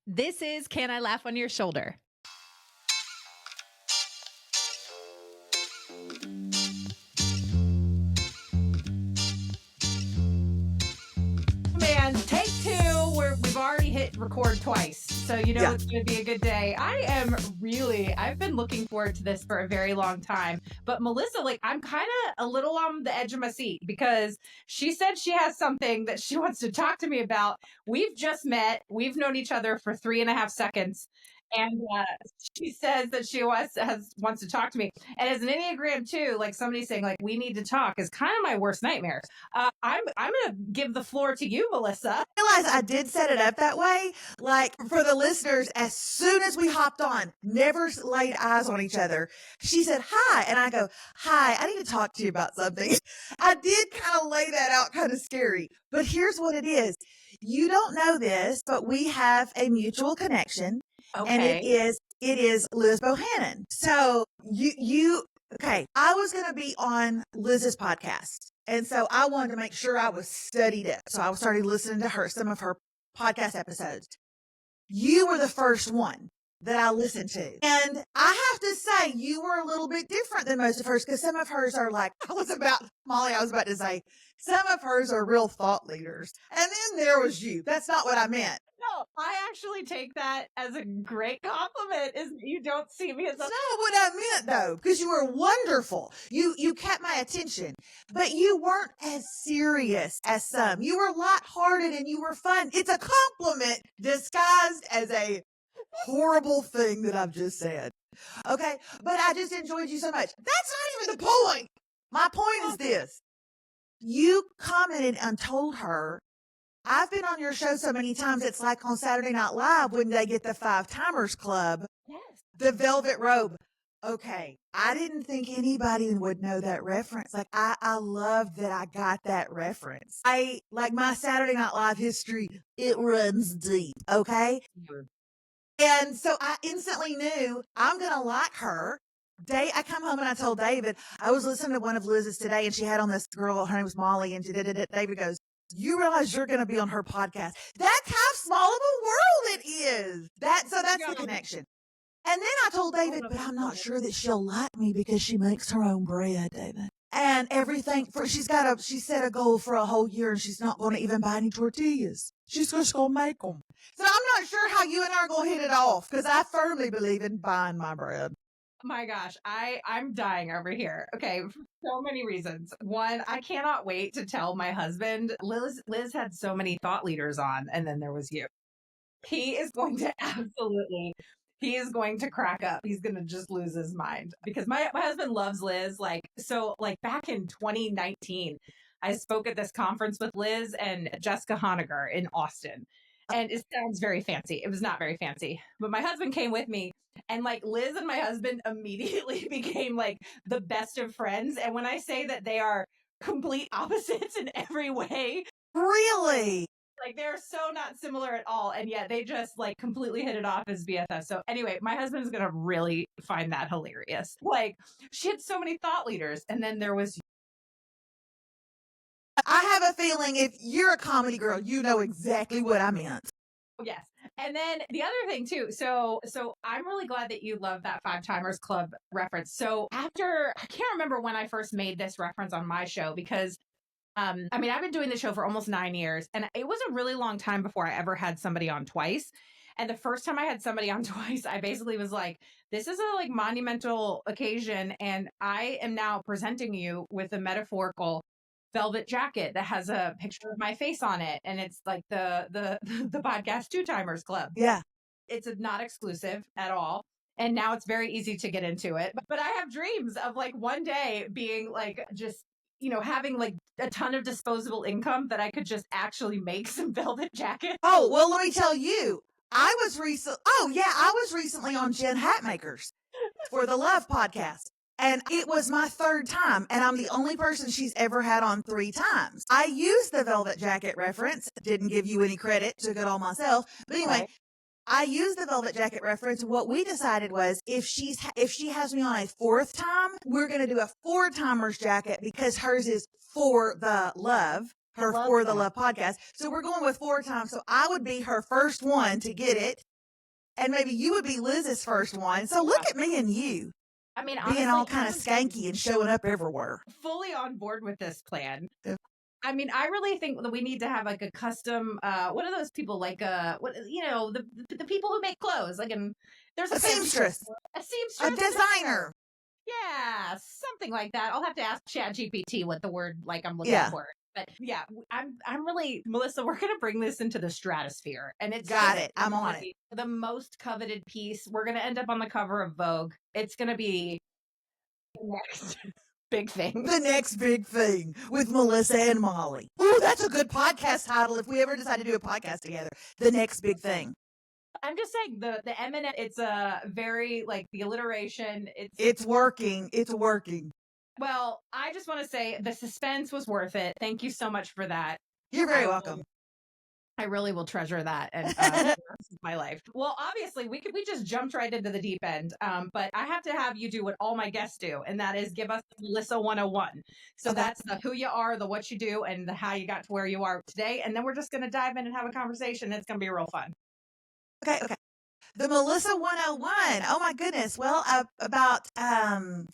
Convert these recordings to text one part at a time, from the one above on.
This is Can I Laugh on Your Shoulder? Man, take two. We've already hit record twice, so you know it's going to be a good day. I've been looking forward to this for a very long time. But Melissa, I'm kind of a little on the edge of my seat because she said she has something that she wants to talk to me about. We've just met. We've known each other for 3.5 seconds. And she says that she wants to talk to me. And as an Enneagram 2, somebody saying we need to talk is kind of my worst nightmare. I'm going to give the floor to you, Melissa. I realize I did set it up that way. For the listeners, as soon as we hopped on, never laid eyes on each other, she said, hi. And I go, hi, I need to talk to you about something. I did kind of lay that out kind of scary. But here's what it is. You don't know this, but we have a mutual connection. Okay. And it is Liz Bohannon. So okay, I was going to be on Liz's podcast. And so I wanted to make sure I was studied up. So I started listening to some of her podcast episodes. You were the first one that I listened to. And I have to say, you were a little bit different than most of hers because some of hers are I was about to say, some of hers are real thought leaders. And then there was you. That's not what I meant. No, I actually take that as a great compliment. Is you don't see me as That's not what I meant though, because you were wonderful. You kept my attention, but you weren't as serious as some. You were lighthearted and you were fun. It's a compliment disguised as a horrible thing that I've just said. Okay, but I just enjoyed you so much. That's not even the point. My point is this. You commented and told her, I've been on your show so many times, it's like on Saturday Night Live when they get the 5 Timers Club. Yes. The velvet robe. Okay. I didn't think anybody would know that reference. I love that I got that reference. My Saturday Night Live history, it runs deep. Okay. And so I instantly knew I'm going to like her. I come home and I told David, I was listening to one of Liz's today and she had on this girl, her name was Molly, and David goes, you realize you're going to be on her podcast. That's how small of a world it is. That's the connection. And then I told David, but I'm not sure that she'll like me because she makes her own bread, David. And everything she set a goal for a whole year and she's not going to even buy any tortillas. She's just going to make them. So I'm not sure how you and I are going to hit it off because I firmly believe in buying my bread. My gosh, I'm dying over here. Okay, for so many reasons. One, I cannot wait to tell my husband. Liz had so many thought leaders on, and then there was you. He is going to crack up. He's going to just lose his mind because my husband loves Liz. Back in 2019, I spoke at this conference with Liz and Jessica Honegger in Austin. And it sounds very fancy. It was not very fancy. But my husband came with me. And Liz and my husband immediately became the best of friends. And when I say that they are complete opposites in every way. Really? They're so not similar at all. And yet they just completely hit it off as BFFs. So anyway, my husband is going to really find that hilarious. She had so many thought leaders. And then there was. I have a feeling if you're a comedy girl, you know exactly what I meant. Yes. And then the other thing too, so I'm really glad that you love that 5 Timers Club reference. So I can't remember when I first made this reference on my show because, I've been doing the show for almost 9 years and it was a really long time before I ever had somebody on twice. And the first time I had somebody on twice, I basically was like, this is a monumental occasion. And I am now presenting you with a metaphorical velvet jacket that has a picture of my face on it. And it's the podcast 2 Timers Club. Yeah. It's not exclusive at all. And now it's very easy to get into it. But I have dreams of one day being just, having a ton of disposable income that I could just actually make some velvet jackets. Oh, well, let me tell you, I was recently on Jen Hatmaker's for the Love podcast. And it was my 3rd time, and I'm the only person she's ever had on 3 times. I used the velvet jacket reference, didn't give you any credit, took it all myself. But anyway, right. I used the velvet jacket reference. What we decided was if she has me on a 4th time, we're going to do a 4 Timers jacket because hers is for the love. Her For the Love podcast. So we're going with 4 times. So I would be her first one to get it. and maybe you would be Liz's first one. So look at me and you I mean, being honestly, all kind of skanky and showing up everywhere. fully on board with this plan. Yeah. I mean, I really think that we need to have like a custom. What are those people like? What the people who make clothes? Like, there's A seamstress, a a seamstress, designer. yeah, something like that. I'll have to ask ChatGPT what the word like I'm looking Yeah. for. But yeah, I'm really, Melissa, we're gonna bring this into the stratosphere, and it's Got it. I'm on it. the most coveted piece. We're gonna end up on the cover of Vogue. It's gonna be the next big thing. The next big thing with Melissa and Molly. Ooh, that's a good podcast title if we ever decide to do a podcast together. The next big thing. I'm just saying the eminent. It's a very like the alliteration. It's working. It's working. Well, I just want to say the suspense was worth it. Thank you so much for that. You're very welcome. I really will treasure that and my life. Well, obviously, we just jumped right into the deep end. But I have to have you do what all my guests do, and that is give us Melissa 101. So Okay. that's the who you are, the what you do, and the how you got to where you are today. And then we're just going to dive in and have a conversation. It's going to be real fun. Okay. The Melissa 101. Oh my goodness. Well, about 8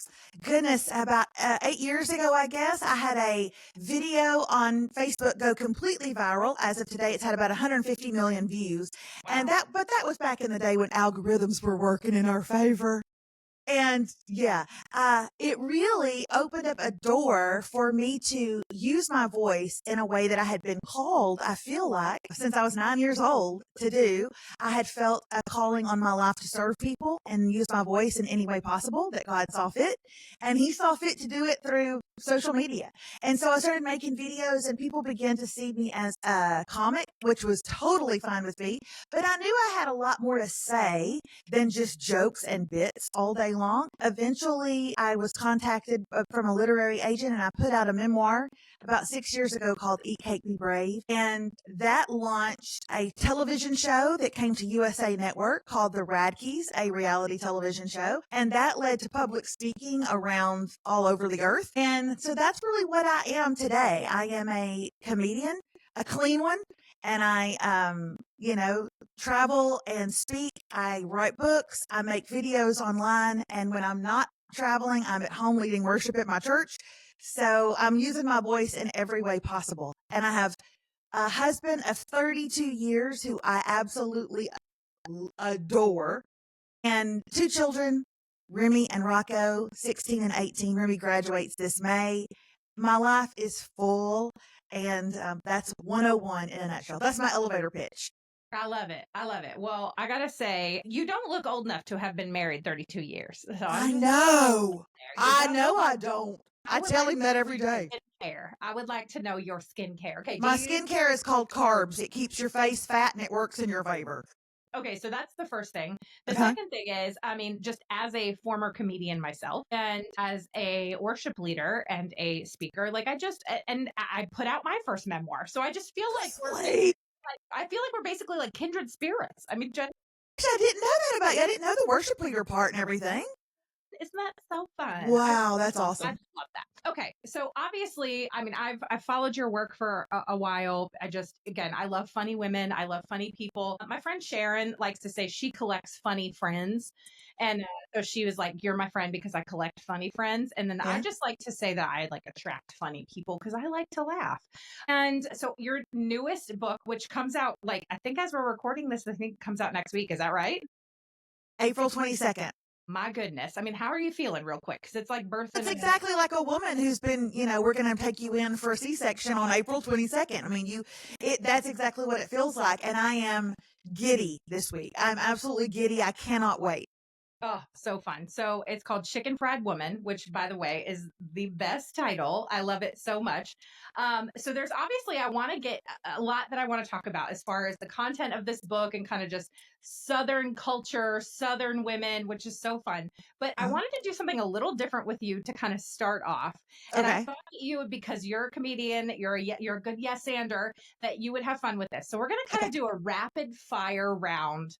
years ago, I guess, I had a video on Facebook go completely viral. As of today, it's had about 150 million views. Wow. And that was back in the day when algorithms were working in our favor. And yeah, it really opened up a door for me to use my voice in a way that I had been called, I feel like, since I was 9 years old to do. I had felt a calling on my life to serve people and use my voice in any way possible that God saw fit. And he saw fit to do it through social media. And so I started making videos and people began to see me as a comic, which was totally fine with me. But I knew I had a lot more to say than just jokes and bits all day long. Eventually, I was contacted from a literary agent and I put out a memoir about 6 years ago called Eat Cake, Be Brave. And that launched a television show that came to USA Network called The Radkes, a reality television show. And that led to public speaking around all over the earth. And so that's really what I am today. I am a comedian, a clean one. And I, travel and speak. I write books. I make videos online. And when I'm not traveling, I'm at home leading worship at my church. So I'm using my voice in every way possible. And I have a husband of 32 years who I absolutely adore, and 2 children, Remy and Rocco, 16 and 18. Remy graduates this May. My life is full, and that's 101 in a nutshell. That's my elevator pitch. I love it. I love it. Well, I gotta say, you don't look old enough to have been married 32 years. So I know. I don't. I tell him that every day. Skincare. I would like to know your skincare. Okay. My skincare is called carbs. It keeps your face fat and it works in your favor. Okay, so that's the first thing. The second thing is, I mean, just as a former comedian myself and as a worship leader and a speaker, like I put out my first memoir. So I just feel like I feel like we're basically like kindred spirits. I mean, I didn't know that about you. I didn't know the worship leader part and everything. Isn't that so fun? Wow, that's awesome. I love that. Okay, so obviously, I mean, I've followed your work for a while. I love funny women. I love funny people. My friend Sharon likes to say she collects funny friends. And so she was like, you're my friend because I collect funny friends. And then I just like to say that I like attract funny people because I like to laugh. And so your newest book, which comes out like, I think as we're recording this, I think it comes out next week. Is that right? April 22nd. My goodness. I mean, how are you feeling real quick? Because it's like birthing. It's exactly like a woman who's been, we're going to take you in for a C-section on April 22nd. I mean, that's exactly what it feels like. And I am giddy this week. I'm absolutely giddy. I cannot wait. Oh, so fun. So it's called Chicken Fried Woman, which, by the way, is the best title. I love it so much. So there's obviously, I want to get a lot that I want to talk about as far as the content of this book and kind of just Southern culture, Southern women, which is so fun. But I wanted to do something a little different with you to kind of start off. And I thought you would, because you're a comedian, you're a good yes-ander, that you would have fun with this. So we're going to kind of do a rapid fire round.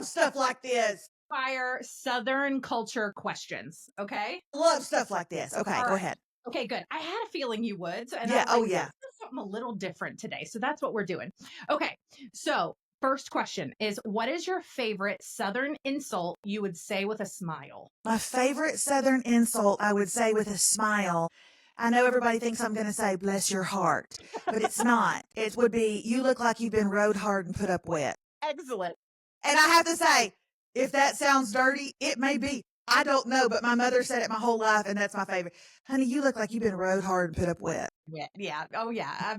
Stuff like this. Fire Southern culture questions. Okay. Love stuff like this. Okay, go ahead. Okay, good. I had a feeling you would. So, yeah. Let's do something a little different today. So that's what we're doing. Okay. So First question is, what is your favorite Southern insult you would say with a smile? My favorite Southern insult I would say with a smile. I know everybody thinks I'm going to say, bless your heart, but it's not. It would be, you look like you've been rode hard and put up wet. Excellent. And I have to say, if that sounds dirty, it may be. I don't know, but my mother said it my whole life, and that's my favorite. Honey, you look like you've been rode hard and put up wet. Yeah. Oh, yeah.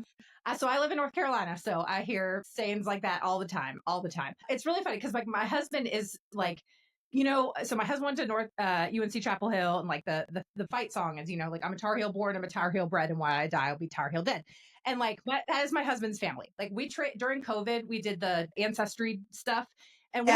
So I live in North Carolina, so I hear sayings like that all the time. It's really funny because like my husband is like, so my husband went to UNC Chapel Hill, and like the fight song is, like I'm a Tar Heel born, I'm a Tar Heel bred, and when I die, I'll be Tar Heel dead. And like that is my husband's family. Like during COVID, we did the ancestry stuff, and we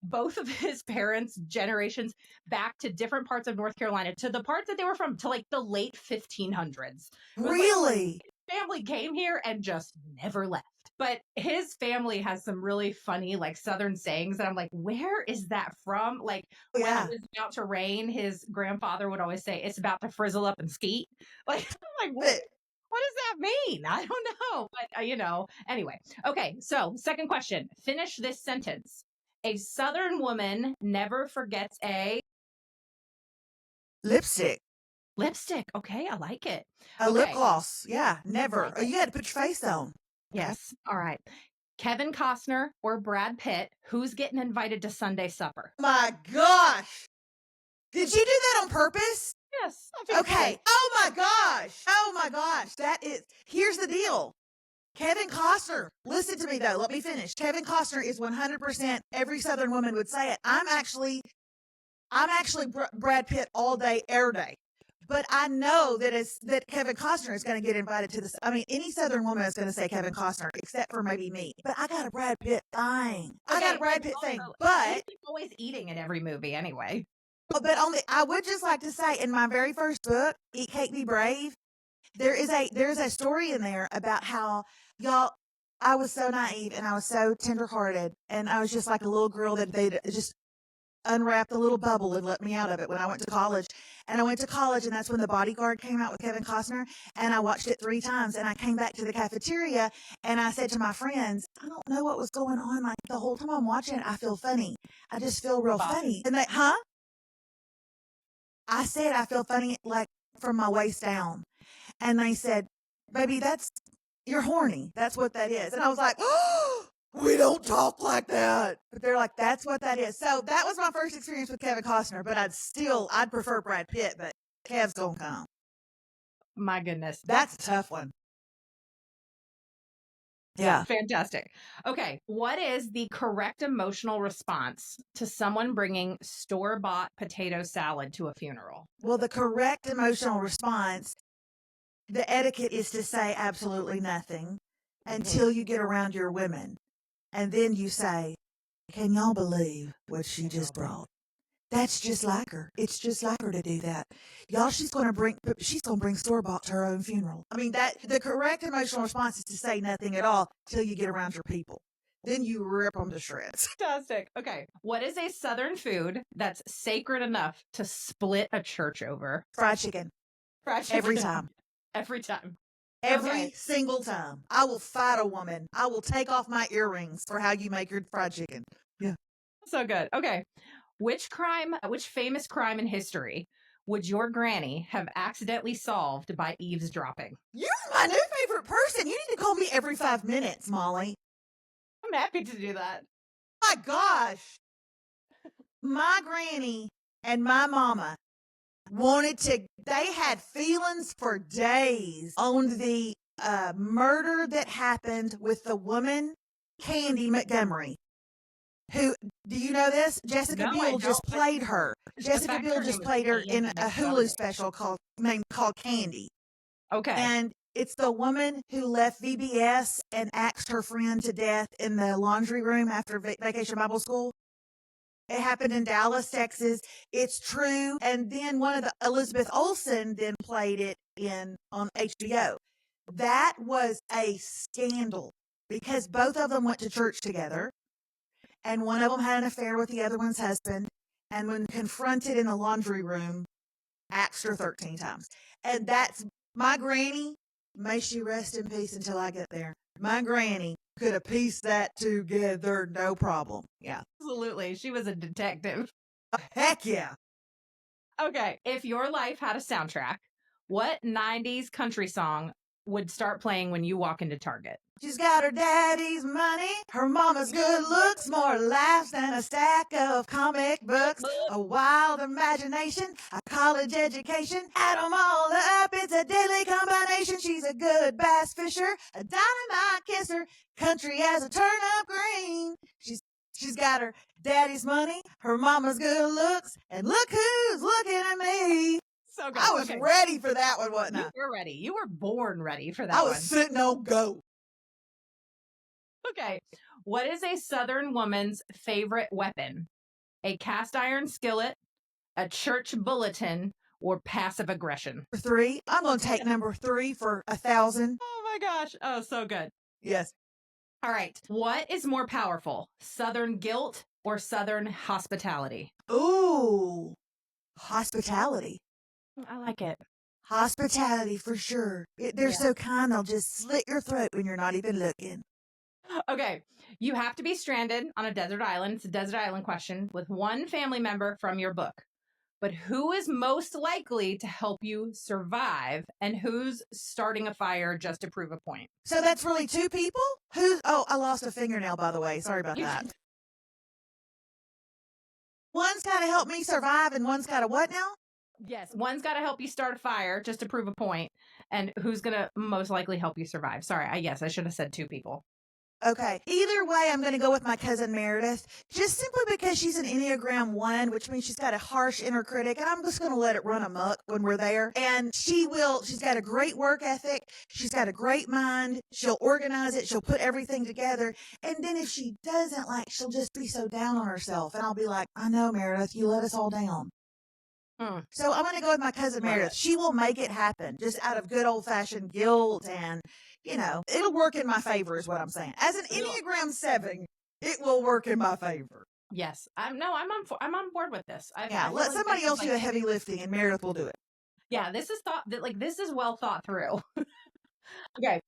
both of his parents' generations back to different parts of North Carolina, to the parts that they were from, to like the late 1500s. Really? Like, family came here and just never left. But his family has some really funny, like Southern sayings. And I'm like, where is that from? Like, when it was about to rain, his grandfather would always say, it's about to frizzle up and skeet. Like, I'm like, what does that mean? I don't know. But, anyway. Okay. So, second question. Finish this sentence. A Southern woman never forgets a lipstick. Lipstick. Okay, I like it. A lip gloss. Yeah, never. You had to put your face on. Yes. All right. Kevin Costner or Brad Pitt, who's getting invited to Sunday supper? My gosh. Did you do that on purpose? Yes. Okay. Oh my gosh. Oh my gosh. Here's the deal. Kevin Costner, listen to me though, let me finish. Kevin Costner is 100%, every Southern woman would say it. I'm actually Brad Pitt all day, air day. But I know that Kevin Costner is going to get invited to this. I mean, any Southern woman is going to say Kevin Costner, except for maybe me. But I got a Brad Pitt thing. But he's always eating in every movie anyway. But I would just like to say, in my very first book, Eat Cake Be Brave, there's a story in there about how I was so naive and I was so tenderhearted, and I was just like a little girl that they just unwrapped a little bubble and let me out of it when I went to college. And I went to college, and that's when The Bodyguard came out with Kevin Costner, and I watched it 3 times, and I came back to the cafeteria and I said to my friends, I don't know what was going on. Like the whole time I'm watching it, I feel funny. I just feel real funny. And I said, I feel funny, like from my waist down. And they said, baby, you're horny. That's what that is. And I was like, oh, we don't talk like that. But they're like, that's what that is. So that was my first experience with Kevin Costner, but I'd prefer Brad Pitt, but Kev's gonna come. My goodness. That's a tough one. Yeah. Fantastic. Okay. What is the correct emotional response to someone bringing store-bought potato salad to a funeral? Well, the correct emotional response, the etiquette is to say absolutely nothing until you get around your women. And then you say, can y'all believe what she just brought? That's just like her. It's just like her to do that. Y'all, she's going to bring store-bought to her own funeral. I mean, the correct emotional response is to say nothing at all till you get around your people. Then you rip them to shreds. Fantastic. Okay. What is a Southern food that's sacred enough to split a church over? Fried chicken. Every time. Every time. Every single time. I will fight a woman. I will take off my earrings for how you make your fried chicken. Yeah. So good. Okay. Which famous crime in history would your granny have accidentally solved by eavesdropping? You're my new favorite person. You need to call me every 5 minutes, Molly. I'm happy to do that. My gosh. My granny and my mama they had feelings for days on the murder that happened with the woman, Candy Montgomery. Who, do you know this? Jessica Biel just played her. Jessica Biel just played her in a Hulu special called Candy. Okay. And it's the woman who left VBS and axed her friend to death in the laundry room after Vacation Bible School. It happened in Dallas, Texas. It's true. And then Elizabeth Olsen then played it on HBO. That was a scandal because both of them went to church together. And one of them had an affair with the other one's husband. And when confronted in the laundry room, axed her 13 times. And that's my granny. May she rest in peace until I get there. My granny could have pieced that together, no problem. Yeah. Absolutely. She was a detective. Heck yeah. Okay. If your life had a soundtrack, what 90s country song would start playing when you walk into Target? She's got her daddy's money, her mama's good looks, more laughs than a stack of comic books, a wild imagination, a college education, add 'em all up, it's a deadly combination. She's a good bass fisher, a dynamite kisser, country as a turnip green. She's got her daddy's money, her mama's good looks, and look who's looking at me. So good. I was ready for that one, wasn't I? You were ready. You were born ready for that I was one. sitting on go. Okay. What is a Southern woman's favorite weapon? A cast iron skillet, a church bulletin, or passive aggression? 3. I'm going to take number 3 for 1,000. Oh my gosh. Oh, so good. Yes. All right. What is more powerful, Southern guilt or Southern hospitality? Ooh, hospitality. I like it. Hospitality for sure. They're so kind, they'll just slit your throat when you're not even looking. Okay. You have to be stranded on a desert island. It's a desert island question with one family member from your book. But who is most likely to help you survive and who's starting a fire just to prove a point? So that's really 2 people? Oh, I lost a fingernail, by the way. Sorry about that. One's got to help me survive and one's got to what now? Yes. One's got to help you start a fire just to prove a point. And who's going to most likely help you survive? Sorry. I should have said 2 people. Okay. Either way, I'm going to go with my cousin Meredith, just simply because she's an Enneagram 1, which means she's got a harsh inner critic, and I'm just going to let it run amok when we're there. And she's got a great work ethic. She's got a great mind. She'll organize it. She'll put everything together. And then if she doesn't, she'll just be so down on herself. And I'll be like, I know, Meredith, you let us all down. So I'm going to go with my cousin Meredith. She will make it happen just out of good old fashioned guilt and, it'll work in my favor is what I'm saying. As an Enneagram 7, it will work in my favor. Yes. I'm on board with this. Let somebody else do the heavy lifting and Meredith will do it. Yeah. This is well thought through. Okay.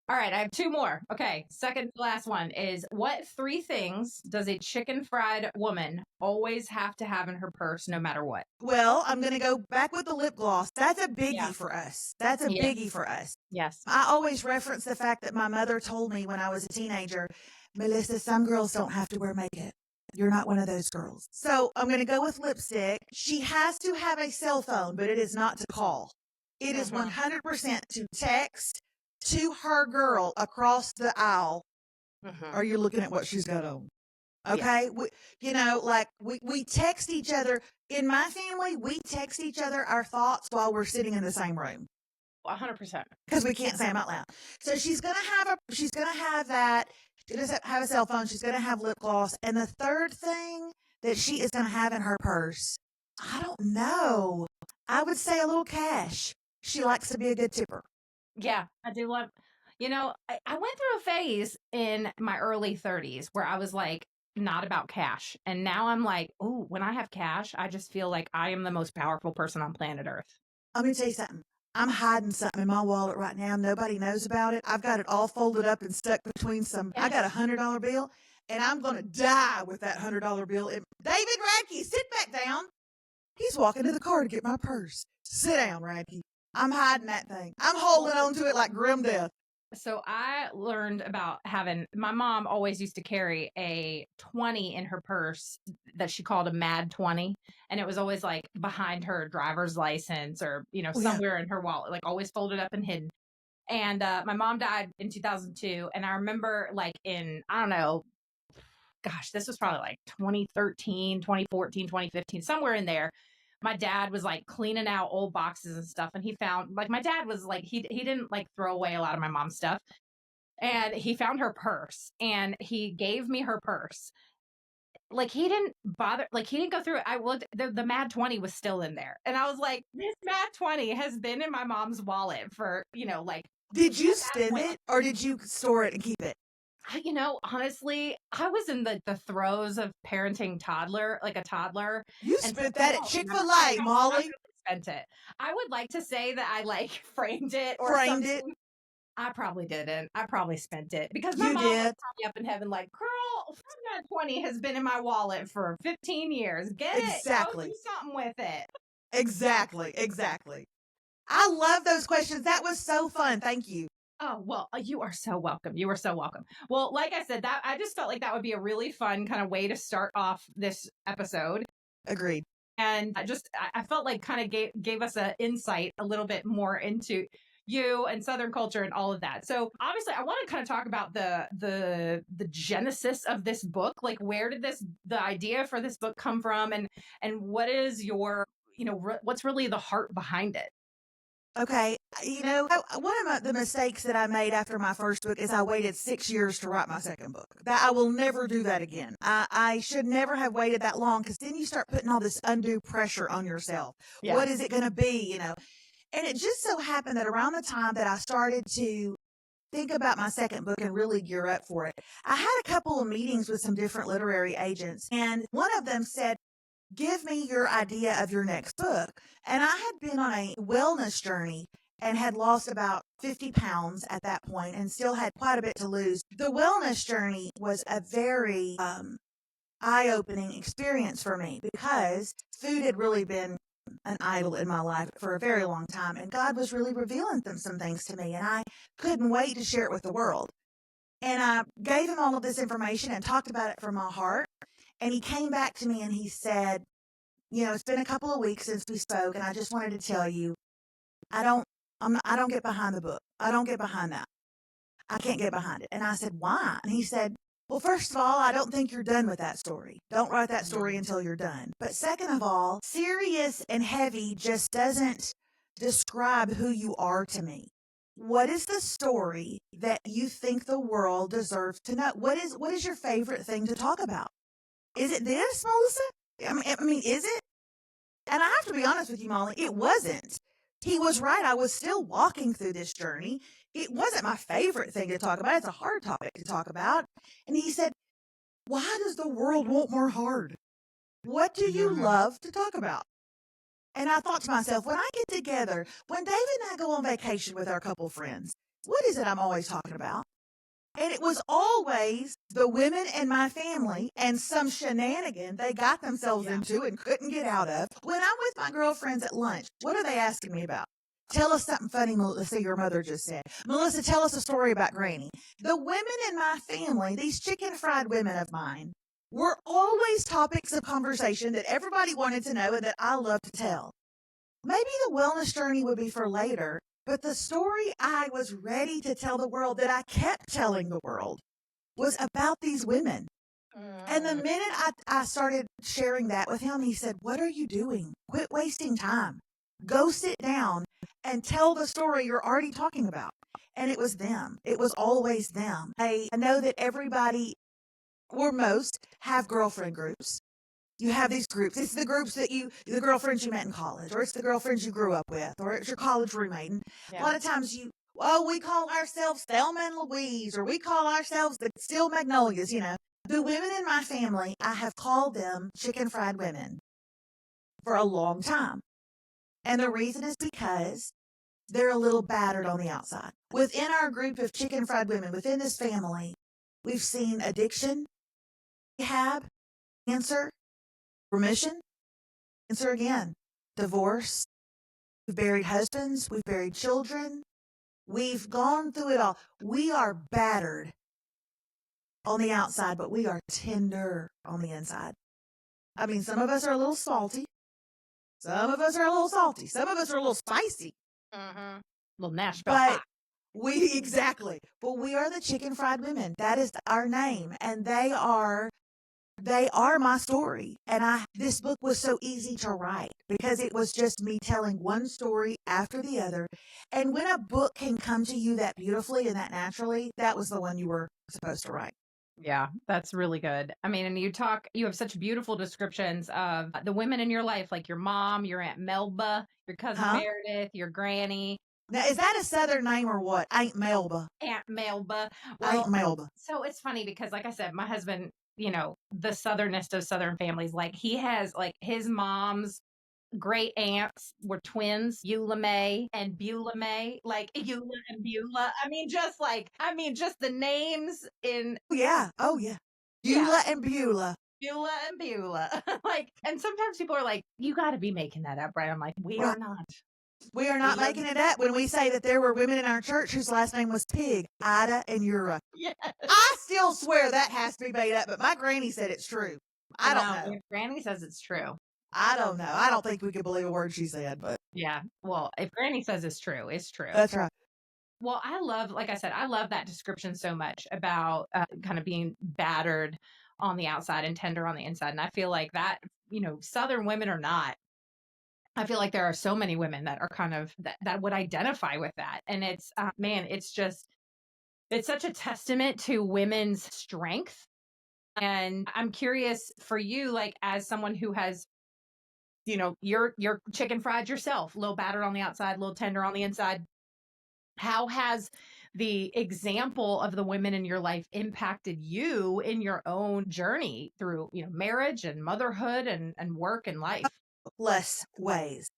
All right. I have 2 more. Okay. Second to last one is what 3 things does a chicken fried woman always have to have in her purse no matter what? Well, I'm going to go back with the lip gloss. That's a biggie for us. That's a biggie for us. Yes. I always reference the fact that my mother told me when I was a teenager, Melissa, some girls don't have to wear makeup. You're not one of those girls. So I'm going to go with lipstick. She has to have a cell phone, but it is not to call. It is 100% to text to her girl across the aisle. Are you looking at what she's got on? Okay. Yeah. We text each other. In my family, we text each other our thoughts while we're sitting in the same room. 100%. Because we can't say them out loud. So she's going to have that. She does have a cell phone. She's going to have lip gloss. And the third thing that she is going to have in her purse, I don't know. I would say a little cash. She likes to be a good tipper. Yeah, I do love, I went through a phase in my early 30s where I was like, not about cash. And now I'm like, oh, when I have cash, I just feel like I am the most powerful person on planet Earth. I'm going to tell you something. I'm hiding something in my wallet right now. Nobody knows about it. I've got it all folded up and stuck between I got $100 bill and I'm going to die with that $100 bill. David Radke, sit back down. He's walking to the car to get my purse. Sit down, Radke. I'm hiding that thing. I'm holding on to it like grim death. So I learned about my mom always used to carry a 20 in her purse that she called a mad 20. And it was always like behind her driver's license or, somewhere in her wallet, like always folded up and hidden. And my mom died in 2002. And I remember I don't know, gosh, this was probably like 2013, 2014, 2015, somewhere in there. My dad was like cleaning out old boxes and stuff. And he found my dad was like, he didn't like throw away a lot of my mom's stuff. And he found her purse and he gave me her purse. He didn't bother, he didn't go through it. I looked, the Mad 20 was still in there. And I was like, this Mad 20 has been in my mom's wallet for, Did you spend it or did you store it and keep it? Honestly, I was in the throes of parenting a toddler. You spent that at Chick-fil-A, Molly. Spent it. I would like to say that I framed it or framed it. I probably didn't. I probably spent it because my You mom was did. probably up in heaven like, girl, 20 has been in my wallet for 15 years. Get it? Go Exactly. do something with it. Exactly. Exactly. I love those questions. That was so fun. Thank you. Oh, well, you are so welcome. You are so welcome. Well, like I said, that I just felt like that would be a really fun kind of way to start off this episode. Agreed. And I felt like kind of gave us an insight a little bit more into you and Southern culture and all of that. So obviously I want to kind of talk about the genesis of this book. Like, where did the idea for this book come from, and what is your, what's really the heart behind it? Okay. One of the mistakes that I made after my first book is I waited 6 years to write my second book. That I will never do that again. I should never have waited that long, because then you start putting all this undue pressure on yourself. Yeah. What is it going to be? And it just so happened that around the time that I started to think about my second book and really gear up for it, I had a couple of meetings with some different literary agents, and one of them said, give me your idea of your next book. And I had been on a wellness journey and had lost about 50 pounds at that point and still had quite a bit to lose. The wellness journey was a very eye-opening experience for me, because food had really been an idol in my life for a very long time, and God was really revealing some things to me, and I couldn't wait to share it with the world. And I gave him all of this information and talked about it from my heart. And he came back to me and he said, it's been a couple of weeks since we spoke, and I just wanted to tell you, I don't get behind the book. I don't get behind that. I can't get behind it. And I said, why? And he said, well, first of all, I don't think you're done with that story. Don't write that story until you're done. But second of all, serious and heavy just doesn't describe who you are to me. What is the story that you think the world deserves to know? What is your favorite thing to talk about? Is it this, Melissa? I mean, is it? And I have to be honest with you, Molly, it wasn't. He was right. I was still walking through this journey. It wasn't my favorite thing to talk about. It's a hard topic to talk about. And he said, why does the world want more hard? What do you love to talk about? And I thought to myself, when I get together, when David and I go on vacation with our couple friends, what is it I'm always talking about? And it was always the women in my family and some shenanigan they got themselves into and couldn't get out of. When I'm with my girlfriends at lunch, what are they asking me about? Tell us something funny, Melissa, your mother just said. Melissa, tell us a story about Granny. The women in my family, these chicken fried women of mine, were always topics of conversation that everybody wanted to know and that I love to tell. Maybe the wellness journey would be for later, but the story I was ready to tell the world, that I kept telling the world, was about these women. And the minute I started sharing that with him, he said, what are you doing? Quit wasting time. Go sit down and tell the story you're already talking about. And it was them. It was always them. I know that everybody, or most, have girlfriend groups. You have these groups. It's the groups that the girlfriends you met in college, or it's the girlfriends you grew up with, or it's your college roommate. And a lot of times we call ourselves Thelma and Louise, or we call ourselves the Steel Magnolias, The women in my family, I have called them chicken fried women for a long time. And the reason is because they're a little battered on the outside. Within our group of chicken fried women, within this family, we've seen addiction, rehab, cancer, remission, cancer again, divorce. We've buried husbands. We've buried children. We've gone through it all. We are battered on the outside, but we are tender on the inside. I mean, some of us are a little salty. Some of us are a little salty. Some of us are a little spicy. A little Nashville. But exactly. But we are the chicken fried women. That is our name. And they are my story. And this book was so easy to write because it was just me telling one story after the other. And when a book can come to you that beautifully and that naturally, that was the one you were supposed to write. Yeah, that's really good. I mean, and you have such beautiful descriptions of the women in your life, like your mom, your Aunt Melba, your cousin Meredith, your granny. Now, is that a Southern name or what? Aunt Melba. Aunt Melba. Aunt Melba. So it's funny because, like I said, my husband, the southernest of Southern families, like he has, like his mom's great aunts were twins, Eula May and Beulah May, like Eula and Beulah. Just the names in. Oh, yeah. Yeah. Beulah and Beulah. Beulah and Beulah. And sometimes people are like, you got to be making that up, right? I'm like, we are not. We are not making it up when we say that there were women in our church whose last name was Pig, Ida and Ura. Yes. I still swear that has to be made up, but my granny said it's true. I don't know. Granny says it's true. I don't know. I don't think we could believe a word she said, but. Yeah. Well, if Granny says it's true, it's true. That's right. Well, like I said, I love that description so much about kind of being battered on the outside and tender on the inside. And I feel like that, Southern women or not, I feel like there are so many women that are kind of that would identify with that. And it's, it's such a testament to women's strength. And I'm curious for you, like as someone who has, you're chicken fried yourself, a little battered on the outside, a little tender on the inside. How has the example of the women in your life impacted you in your own journey through, marriage and motherhood and work and life? Countless ways.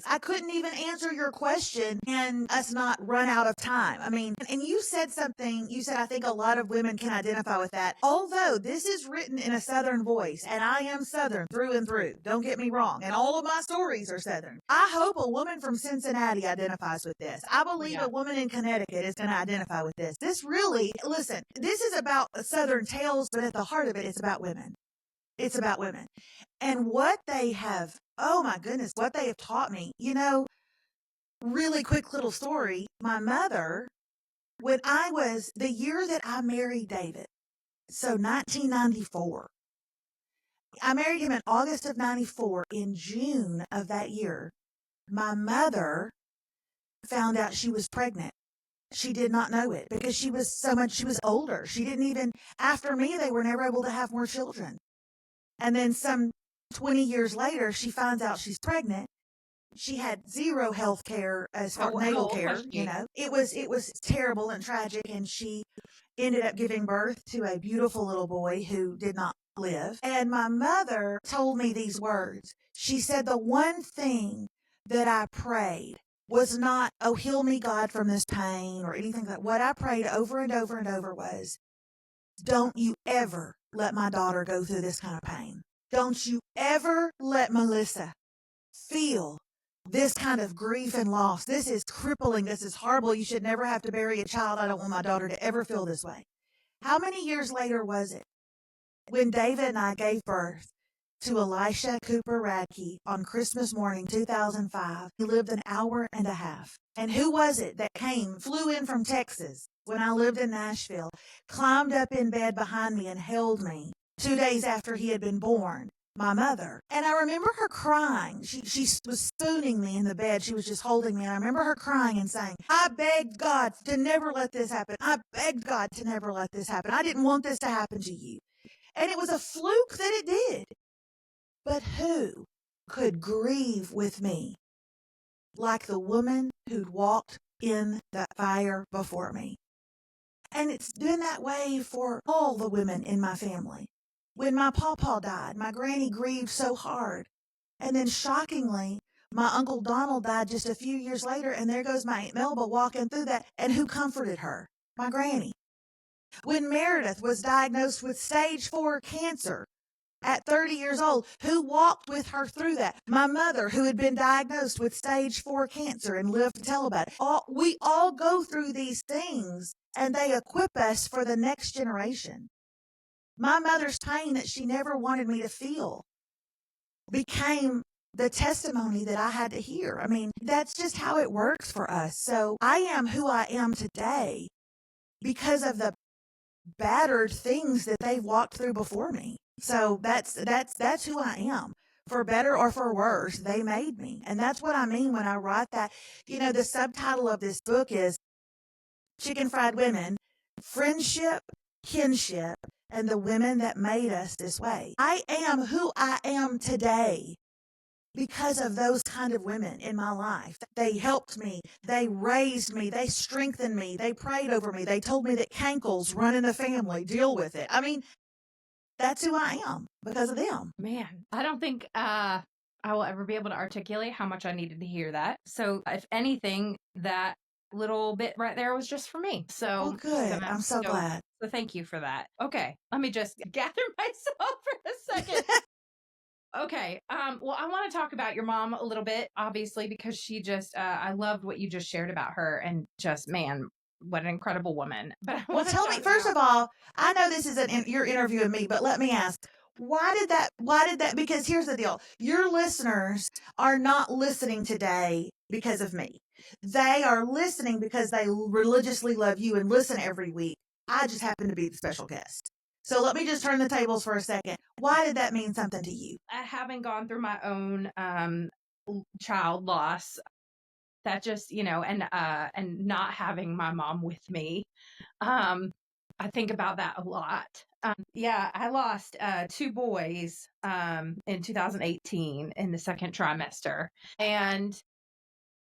I couldn't even answer your question and us not run out of time. I mean, and you said something, I think a lot of women can identify with that. Although this is written in a Southern voice, and I am Southern through and through, don't get me wrong, and all of my stories are Southern. I hope a woman from Cincinnati identifies with this. I believe a woman in Connecticut is going to identify with this. This is about Southern tales, but at the heart of it, it's about women. It's about women. And what they have, oh my goodness, what they have taught me. Really quick little story. My mother, the year that I married David, so 1994, I married him in August of 94. In June of that year, my mother found out she was pregnant. She did not know it because she was older. She didn't even, after me, they were never able to have more children. And then some 20 years later, she finds out she's pregnant. She had zero health care as far as natal care, It was terrible and tragic, and she ended up giving birth to a beautiful little boy who did not live. And my mother told me these words. She said, the one thing that I prayed was not, oh, heal me, God, from this pain or anything like that. What I prayed over and over and over was, don't you ever let my daughter go through this kind of pain. Don't you ever let Melissa feel this kind of grief and loss. This is crippling. This is horrible. You should never have to bury a child. I don't want my daughter to ever feel this way. How many years later was it when David and I gave birth to Elisha Cooper Radke on Christmas morning, 2005? He lived an hour and a half. And who was it that flew in from Texas when I lived in Nashville, climbed up in bed behind me and held me 2 days after he had been born? My mother. And I remember her crying. She was spooning me in the bed. She was just holding me. And I remember her crying and saying, I begged God to never let this happen. I begged God to never let this happen. I didn't want this to happen to you. And it was a fluke that it did. But who could grieve with me like the woman who'd walked in the fire before me? And it's been that way for all the women in my family. When my pawpaw died, my granny grieved so hard. And then shockingly, my Uncle Donald died just a few years later, and there goes my Aunt Melba walking through that. And who comforted her? My granny. When Meredith was diagnosed with stage 4 cancer at 30 years old, who walked with her through that? My mother, who had been diagnosed with stage 4 cancer and lived to tell about it. We all go through these things, and they equip us for the next generation. My mother's pain that she never wanted me to feel became the testimony that I had to hear. I mean, that's just how it works for us. So I am who I am today because of the battered things that they've walked through before me. So that's who I am. For better or for worse, they made me. And that's what I mean when I write that. The subtitle of this book is Chicken Fried Women, Friendship, Kinship, and the Women That Made Us This Way. I am who I am today because of those kind of women in my life. They helped me. They raised me. They strengthened me. They prayed over me. They told me that cankles run in the family. Deal with it. I mean, that's who I am because of them. Man, I don't think I will ever be able to articulate how much I needed to hear that. So if anything, that little bit right there was just for me. So Well, good. I'm so glad. So thank you for that. Okay. Let me just gather myself for a second. Okay. Well, I want to talk about your mom a little bit, obviously, because she just, I loved what you just shared about her, and just, man, what an incredible woman. But I Well, want to tell me, talk first about, of all, I know this is you're interviewing me, but let me ask, why did that, because here's the deal. Your listeners are not listening today because of me. They are listening because they religiously love you and listen every week. I just happen to be the special guest. So let me just turn the tables for a second. Why did that mean something to you? having gone through my own child loss, that just, and not having my mom with me, I think about that a lot. Yeah, I lost 2 boys in 2018 in the second trimester. And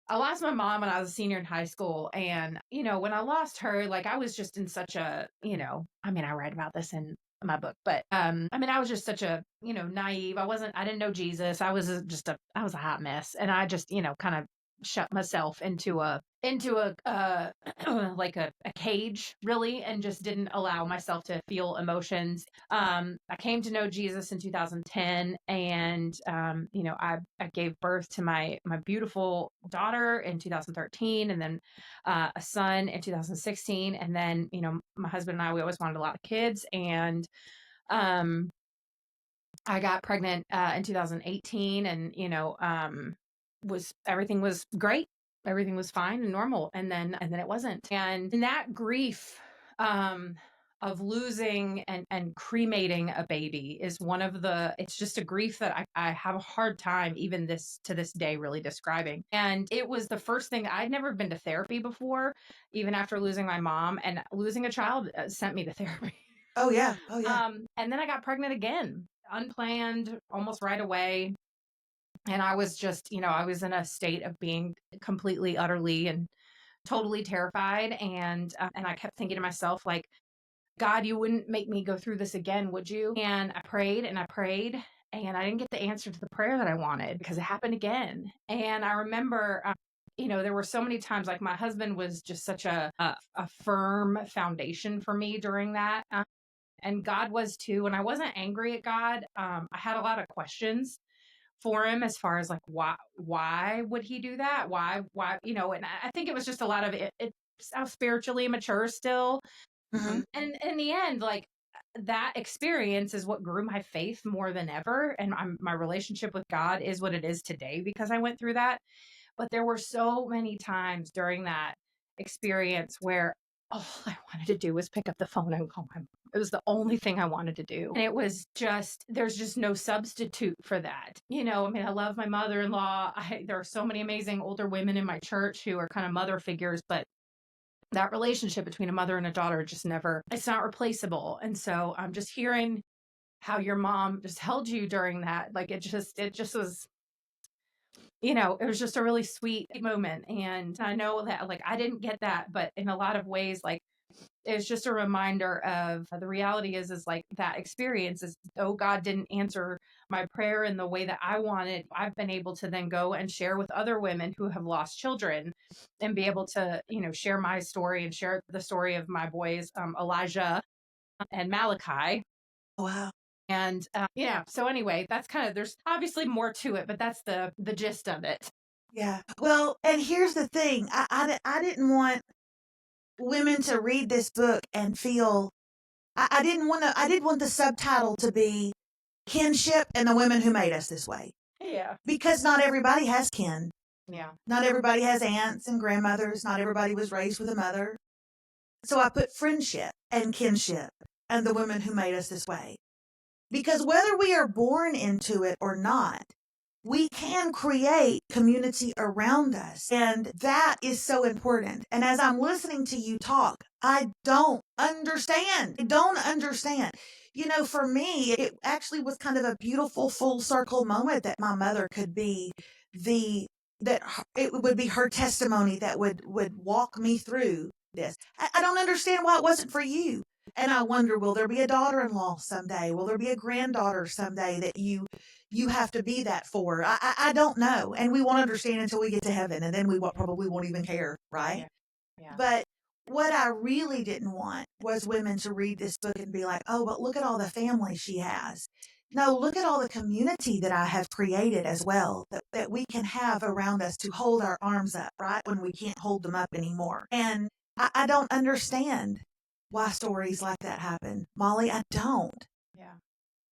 I lost my mom when I was a senior in high school. And, when I lost her, like, I was just in such a, I write about this in my book, but, I was just such a, naive. I didn't know Jesus. I was a hot mess. And I just, kind of shut myself into like a cage, really, and just didn't allow myself to feel emotions. I came to know Jesus in 2010, and I gave birth to my beautiful daughter in 2013, and then a son in 2016, and then my husband and I, we always wanted a lot of kids, and um, I got pregnant in 2018, and was everything was great, everything was fine and normal, and then it wasn't. And in that grief of losing and cremating a baby is it's just a grief that I have a hard time even to this day really describing. And it was the first thing. I'd never been to therapy before, even after losing my mom, and losing a child sent me to therapy. Oh, yeah. Oh, yeah. And then I got pregnant again, unplanned, almost right away. And I was just, I was in a state of being completely, utterly, and totally terrified. And I kept thinking to myself, like, God, you wouldn't make me go through this again, would you? And I prayed and I prayed, and I didn't get the answer to the prayer that I wanted, because it happened again. And I remember, there were so many times, like, my husband was just such a firm foundation for me during that. And God was too. And I wasn't angry at God. I had a lot of questions for him, as far as, like, why would he do that? Why, and I think it was just a lot of it. I was spiritually immature still. Mhm. And in the end, like, that experience is what grew my faith more than ever. And my relationship with God is what it is today because I went through that. But there were so many times during that experience where all I wanted to do was pick up the phone and call my mom. It was the only thing I wanted to do. And it was just, there's just no substitute for that. I love my mother-in-law. There are so many amazing older women in my church who are kind of mother figures, but that relationship between a mother and a daughter just never, it's not replaceable. And so I'm just hearing how your mom just held you during that. Like, it just was, it was just a really sweet moment. And I know that, like, I didn't get that, but in a lot of ways, like, it's just a reminder of the reality is like, that experience is, oh, God didn't answer my prayer in the way that I wanted. I've been able to then go and share with other women who have lost children, and be able to, share my story and share the story of my boys, Elijah and Malachi. Wow. And so anyway, that's kind of, there's obviously more to it, but that's the gist of it. Yeah. Well, and here's the thing. I didn't want women to read this book and feel, I didn't want the subtitle to be Kinship and the Women Who Made Us This Way. Yeah. Because not everybody has kin. Yeah. Not everybody has aunts and grandmothers. Not everybody was raised with a mother. So I put friendship and kinship and the women who made us this way. Because whether we are born into it or not, we can create community around us. And that is so important. And as I'm listening to you talk, I don't understand. I don't understand. For me, it actually was kind of a beautiful full circle moment that my mother could be that it would be her testimony that would walk me through this. I don't understand why it wasn't for you. And I wonder, will there be a daughter-in-law someday? Will there be a granddaughter someday that you you have to be that for. I don't know. And we won't understand until we get to heaven. And then we probably won't even care. Right. Yeah. But what I really didn't want was women to read this book and be like, oh, but look at all the family she has. No, look at all the community that I have created as well, that we can have around us to hold our arms up, right? When we can't hold them up anymore. And I don't understand why stories like that happen. Molly, I don't. Yeah.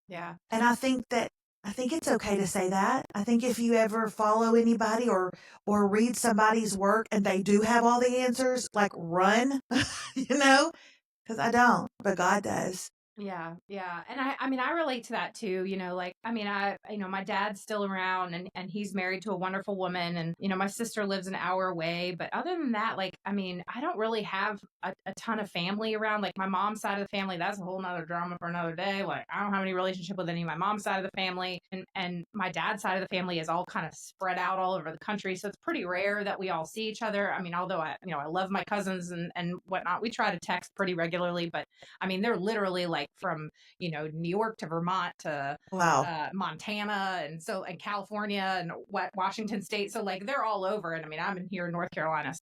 Yeah. And I think it's okay to say that. I think if you ever follow anybody or read somebody's work and they do have all the answers, like run, because I don't, but God does. Yeah. Yeah. And I mean, I relate to that too, like, I mean, my dad's still around and he's married to a wonderful woman and, my sister lives an hour away. But other than that, like, I mean, I don't really have a ton of family around. Like my mom's side of the family, that's a whole nother drama for another day. Like I don't have any relationship with any of my mom's side of the family and my dad's side of the family is all kind of spread out all over the country. So it's pretty rare that we all see each other. I mean, although I love my cousins and whatnot, we try to text pretty regularly, but I mean, they're literally like from, New York to Vermont to Montana and California and Washington State. So like they're all over. And I mean, I'm in here in North Carolina.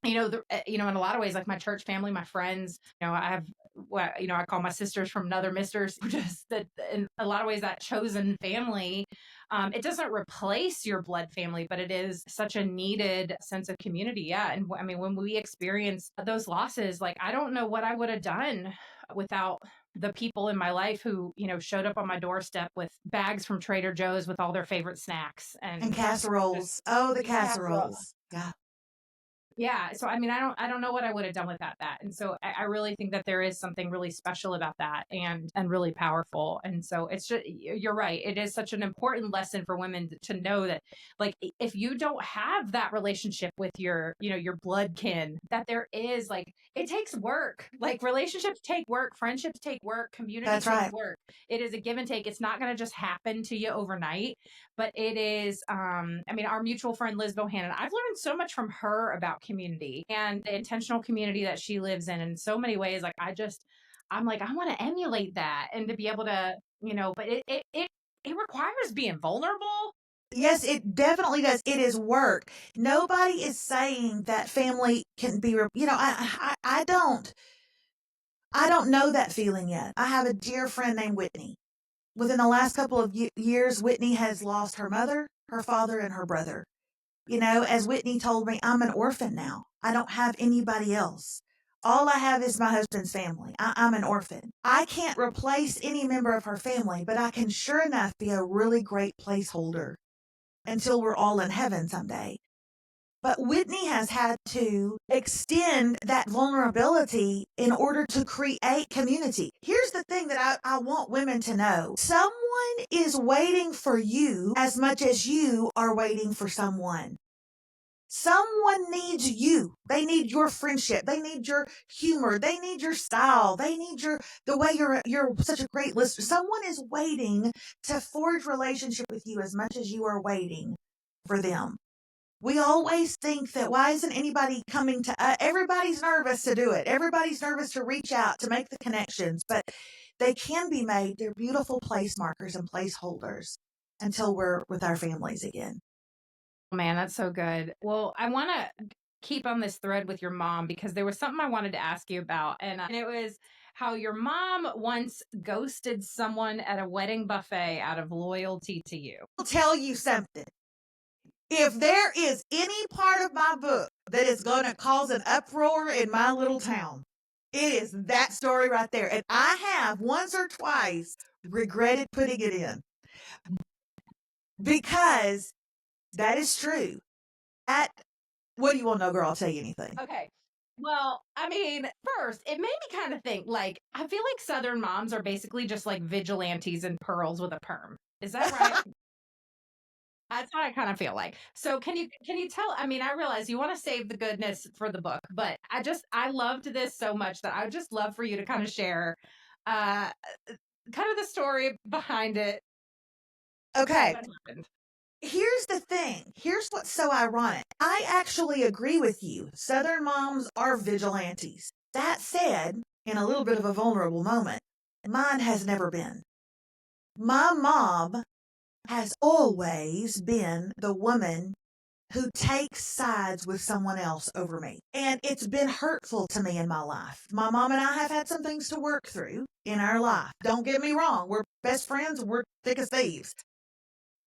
In a lot of ways, like my church family, my friends, I have I call my sisters from another misters, just that in a lot of ways that chosen family, it doesn't replace your blood family, but it is such a needed sense of community. Yeah. And I mean, when we experience those losses, like, I don't know what I would have done without the people in my life who, showed up on my doorstep with bags from Trader Joe's with all their favorite snacks and casseroles. The casseroles. Yeah. Yeah. So, I mean, I don't know what I would have done without that. And so I really think that there is something really special about that and really powerful. And so it's just, you're right. It is such an important lesson for women to know that, like, if you don't have that relationship with your, your blood kin, that there is like, it takes work. Like relationships take work, friendships take work, community takes work. It is a give and take. It's not going to just happen to you overnight, but it is, I mean, our mutual friend, Liz Bohannon, I've learned so much from her about community and the intentional community that she lives in so many ways. Like, I'm like, I want to emulate that and to be able to, but it requires being vulnerable. Yes, it definitely does. It is work. Nobody is saying that family can be, I don't know that feeling yet. I have a dear friend named Whitney. Within the last couple of years, Whitney has lost her mother, her father, and her brother. As Whitney told me, I'm an orphan now. I don't have anybody else. All I have is my husband's family. I'm an orphan. I can't replace any member of her family, but I can sure enough be a really great placeholder until we're all in heaven someday. But Whitney has had to extend that vulnerability in order to create community. Here's the thing that I want women to know. Someone is waiting for you as much as you are waiting for someone. Someone needs you. They need your friendship. They need your humor. They need your style. They need the way you're such a great listener. Someone is waiting to forge relationship with you as much as you are waiting for them. We always think that why isn't anybody coming to us? Everybody's nervous to do it. Everybody's nervous to reach out, to make the connections, but they can be made. They're beautiful place markers and placeholders until we're with our families again. Man, that's so good. Well, I want to keep on this thread with your mom because there was something I wanted to ask you about. And it was how your mom once ghosted someone at a wedding buffet out of loyalty to you. I'll tell you something. If there is any part of my book that is going to cause an uproar in my little town, it is that story right there. And I have once or twice regretted putting it in because that is true. What do you want to know, girl? I'll tell you anything. Okay. Well, I mean, first, it made me kind of think, like, I feel like Southern moms are basically just like vigilantes and pearls with a perm. Is that right? That's what I kind of feel like. So can you tell, I mean, I realize you want to save the goodness for the book, but I loved this so much that I would just love for you to kind of share kind of the story behind it. Okay. Here's the thing. Here's what's so ironic. I actually agree with you. Southern moms are vigilantes. That said, in a little bit of a vulnerable moment, mine has never been. My mom has always been the woman who takes sides with someone else over me. And it's been hurtful to me in my life. My mom and I have had some things to work through in our life. Don't get me wrong. We're best friends. We're thick as thieves.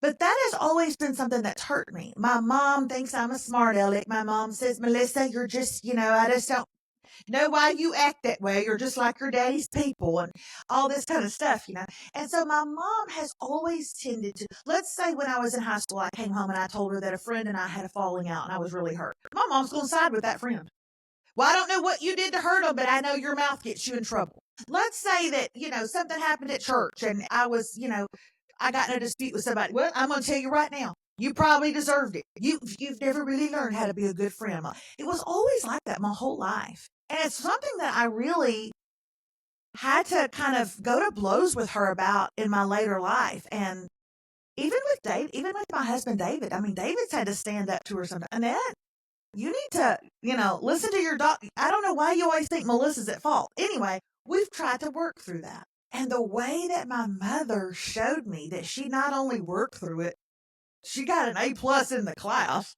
But that has always been something that's hurt me. My mom thinks I'm a smart aleck. My mom says, Melissa, you're just, I just don't know why you act that way. You're just like your daddy's people and all this kind of stuff. And so my mom has always tended to, let's say when I was in high school, I came home and I told her that a friend and I had a falling out and I was really hurt. My mom's going to side with that friend. Well, I don't know what you did to hurt them, but I know your mouth gets you in trouble. Let's say that, something happened at church and I was, I got in a dispute with somebody. Well, I'm going to tell you right now, you probably deserved it. You've never really learned how to be a good friend. It was always like that my whole life. And it's something that I really had to kind of go to blows with her about in my later life. And even with Dave, even with my husband, David, David's had to stand up to her sometimes. Annette, you need to, listen to your doctor. I don't know why you always think Melissa's at fault. Anyway, we've tried to work through that. And the way that my mother showed me that she not only worked through it, she got an A+ in the class,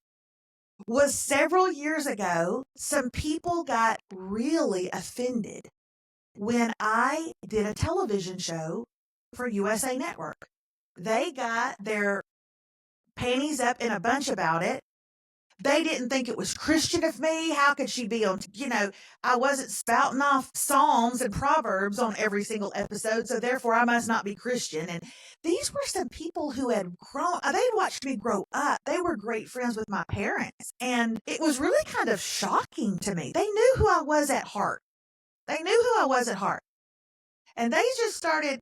was several years ago, some people got really offended when I did a television show for USA Network. They got their panties up in a bunch about it. They didn't think it was Christian of me. How could she be on, I wasn't spouting off Psalms and Proverbs on every single episode, so therefore I must not be Christian. And these were some people who had grown, they'd watched me grow up. They were great friends with my parents. And it was really kind of shocking to me. They knew who I was at heart. And they just started,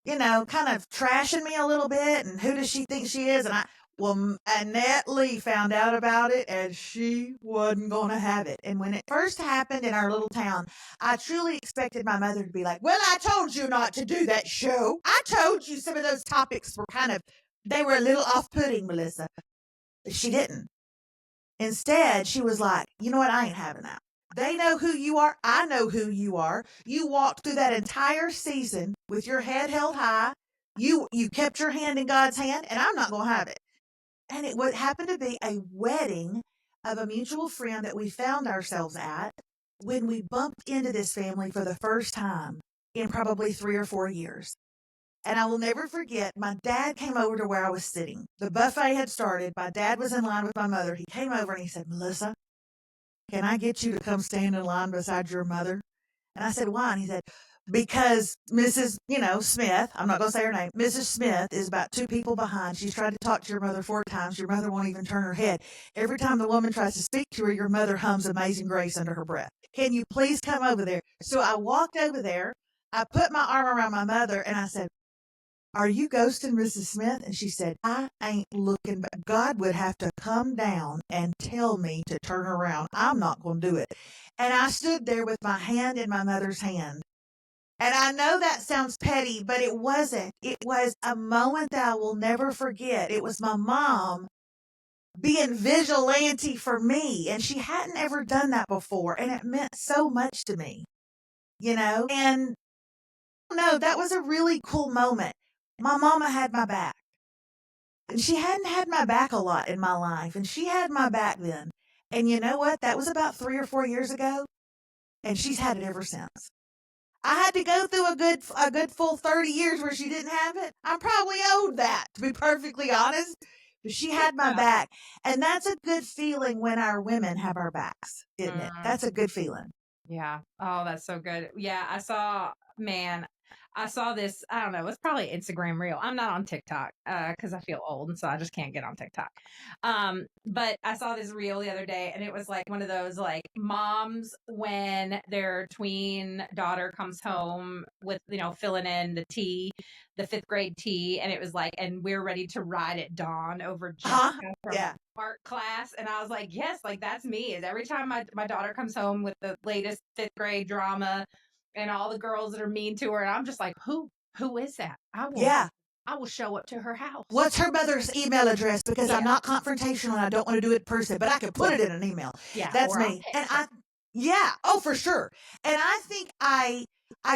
kind of trashing me a little bit. And who does she think she is? Well, Annette Lee found out about it and she wasn't going to have it. And when it first happened in our little town, I truly expected my mother to be like, well, I told you not to do that show. I told you some of those topics were they were a little off-putting, Melissa. She didn't. Instead, she was like, you know what? I ain't having that. They know who you are. I know who you are. You walked through that entire season with your head held high. You kept your hand in God's hand, and I'm not going to have it. And it would happen to be a wedding of a mutual friend that we found ourselves at when we bumped into this family for the first time in probably 3 or 4 years. And I will never forget, my dad came over to where I was sitting. The buffet had started. My dad was in line with my mother. He came over and he said, Melissa, can I get you to come stand in line beside your mother? And I said, why? And he said, because Mrs. Smith, I'm not going to say her name, Mrs. Smith is about 2 people behind. She's tried to talk to your mother 4 times. Your mother won't even turn her head. Every time the woman tries to speak to her, your mother hums Amazing Grace under her breath. Can you please come over there? So I walked over there. I put my arm around my mother and I said, are you ghosting Mrs. Smith? And she said, I ain't looking, but God would have to come down and tell me to turn around. I'm not going to do it. And I stood there with my hand in my mother's hand. And I know that sounds petty, but it wasn't. It was a moment that I will never forget. It was my mom being vigilante for me, and she hadn't ever done that before, and it meant so much to me, And no, that was a really cool moment. My mama had my back, and she hadn't had my back a lot in my life, and she had my back then. And you know what? That was about 3 or 4 years ago, and she's had it ever since. I had to go through a good full 30 years where she didn't have it. I'm probably owed that, to be perfectly honest. But she had my back. And that's a good feeling when our women have our backs, isn't it? That's a good feeling. Yeah. Oh, that's so good. Yeah. I saw this, I don't know, it's probably Instagram reel. I'm not on TikTok because I feel old and so I just can't get on TikTok. But I saw this reel the other day and it was like one of those like moms when their tween daughter comes home with, filling in the tea, the 5th grade tea. And it was like, and we're ready to ride at dawn over Jessica from art class. And I was like, yes, like that's me. Is every time my daughter comes home with the latest 5th grade drama and all the girls that are mean to her. And I'm just like, who is that? I will show up to her house. What's her mother's email address? Because I'm not confrontational and I don't want to do it in person, but I could put it in an email. Yeah. That's me. And oh, for sure. And I think I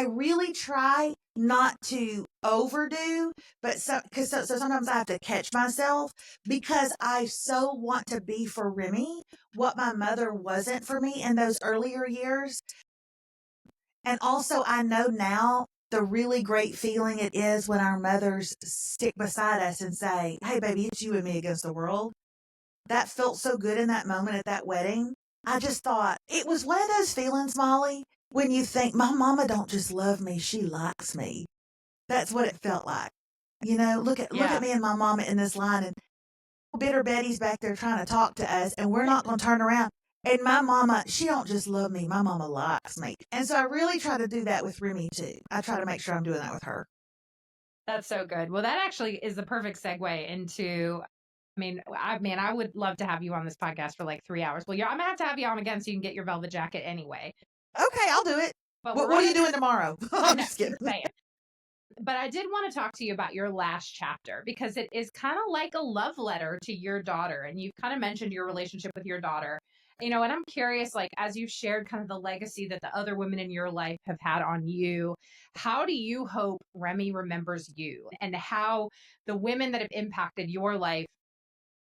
really try, not to overdo, but so sometimes I have to catch myself because I so want to be for Remy what my mother wasn't for me in those earlier years. And also, I know now the really great feeling it is when our mothers stick beside us and say, "Hey, baby, it's you and me against the world." That felt so good in that moment at that wedding. I just thought it was one of those feelings, Molly, when you think, my mama don't just love me, she likes me. That's what it felt like. You know, look at me and my mama in this line, and bitter Betty's back there trying to talk to us, and we're not going to turn around. And my mama, she don't just love me, my mama likes me. And so I really try to do that with Remy too. I try to make sure I'm doing that with her. That's so good. Well, that actually is the perfect segue into, I would love to have you on this podcast for like 3 hours. Well, I'm gonna have to have you on again so you can get your velvet jacket anyway. Okay, I'll do it. But what are you doing tomorrow? I'm just kidding. But I did want to talk to you about your last chapter because it is kind of like a love letter to your daughter. And you kind of mentioned your relationship with your daughter. And I'm curious, like, as you've shared kind of the legacy that the other women in your life have had on you, how do you hope Remy remembers you, and how the women that have impacted your life,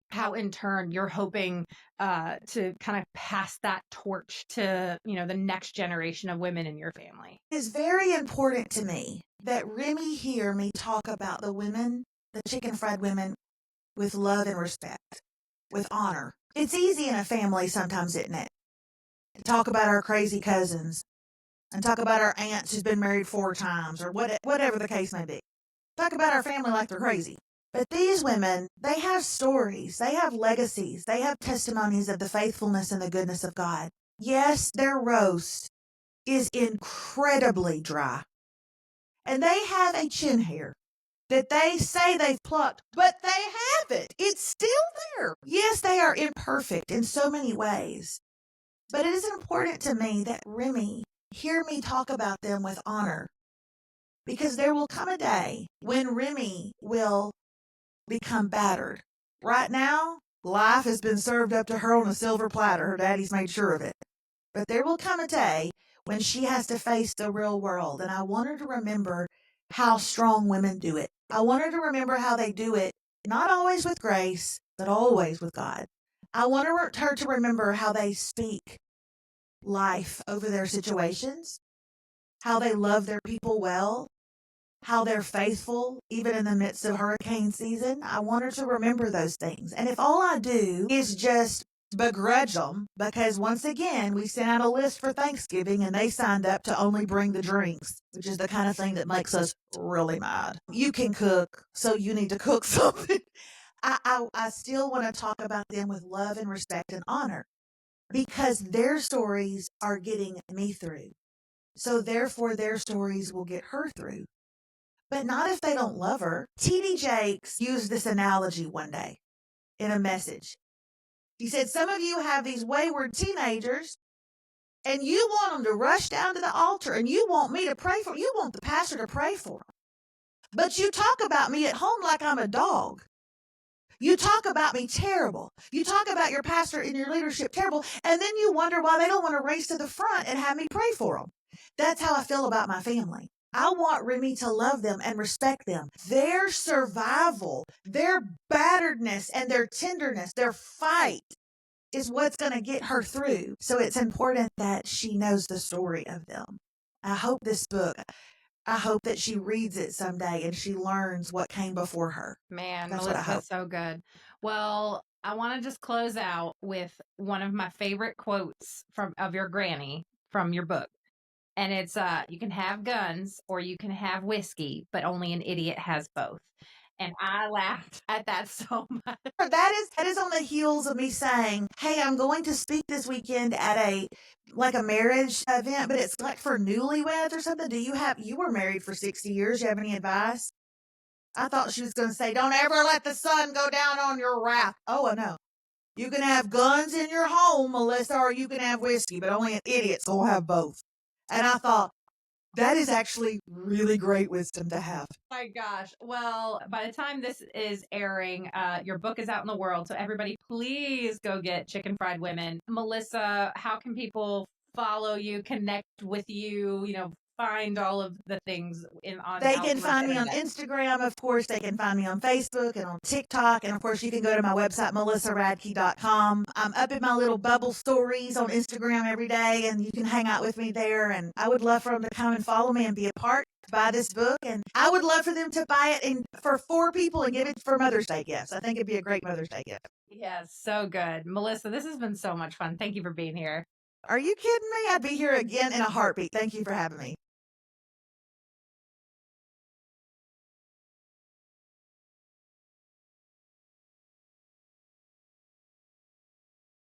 how in turn you're hoping to kind of pass that torch to, the next generation of women in your family? It's very important to me that Remy hear me talk about the women, the chicken fried women, with love and respect, with honor. It's easy in a family sometimes, isn't it? To talk about our crazy cousins and talk about our aunts who's been married 4 times or whatever the case may be. Talk about our family like they're crazy. But these women, they have stories, they have legacies, they have testimonies of the faithfulness and the goodness of God. Yes, their roast is incredibly dry. And they have a chin hair that they say they've plucked, but they haven't. It's still there. Yes, they are imperfect in so many ways. But it is important to me that Remy hear me talk about them with honor. Because there will come a day when Remy will become battered. Right now, life has been served up to her on a silver platter. Her daddy's made sure of it. But there will come a day when she has to face the real world. And I want her to remember how strong women do it. I want her to remember how they do it, not always with grace, but always with God. I want her to remember how they speak life over their situations, how they love their people well, how they're faithful, even in the midst of hurricane season. I want her to remember those things. And if all I do is just begrudge them, because once again, we sent out a list for Thanksgiving and they signed up to only bring the drinks, which is the kind of thing that makes us really mad. You can cook, so you need to cook something. I still want to talk about them with love and respect and honor, because their stories are getting me through. So therefore, their stories will get her through. But not if they don't love her. T.D. Jakes used this analogy one day in a message. He said, some of you have these wayward teenagers, and you want them to rush down to the altar, and you want me to pray for them. You want the pastor to pray for them. But you talk about me at home like I'm a dog. You talk about me terrible. You talk about your pastor and your leadership terrible, and then you wonder why they don't want to race to the front and have me pray for them. That's how I feel about my family. I want Remy to love them and respect them. Their survival, their batteredness and their tenderness, their fight is what's going to get her through. So it's important that she knows the story of them. I hope this book, I hope that she reads it someday and she learns what came before her. Man, Melissa, that's so good. Well, I want to just close out with one of my favorite quotes of your granny from your book. And it's, you can have guns or you can have whiskey, but only an idiot has both. And I laughed at that so much. That is on the heels of me saying, hey, I'm going to speak this weekend at a marriage event, but it's like for newlyweds or something. You were married for 60 years. You have any advice? I thought she was going to say, don't ever let the sun go down on your wrath. Oh, no. You can have guns in your home, Melissa, or you can have whiskey, but only an idiot's going to have both. And I thought, that is actually really great wisdom to have. Oh my gosh. Well, by the time this is airing, your book is out in the world. So everybody, please go get Chicken Fried Women. Melissa, how can people follow you, connect with you, find all of the things on They can find me on internet? Instagram, of course. They can find me on Facebook and on TikTok. And of course, you can go to my website, melissaradke.com. I'm up in my little bubble stories on Instagram every day, and you can hang out with me there. And I would love for them to come and follow me and be a part to buy this book. And I would love for them to buy it for 4 people and give it for Mother's Day gifts. I think it'd be a great Mother's Day gift. Yes, so good. Melissa, this has been so much fun. Thank you for being here. Are you kidding me? I'd be here again in a heartbeat. Thank you for having me.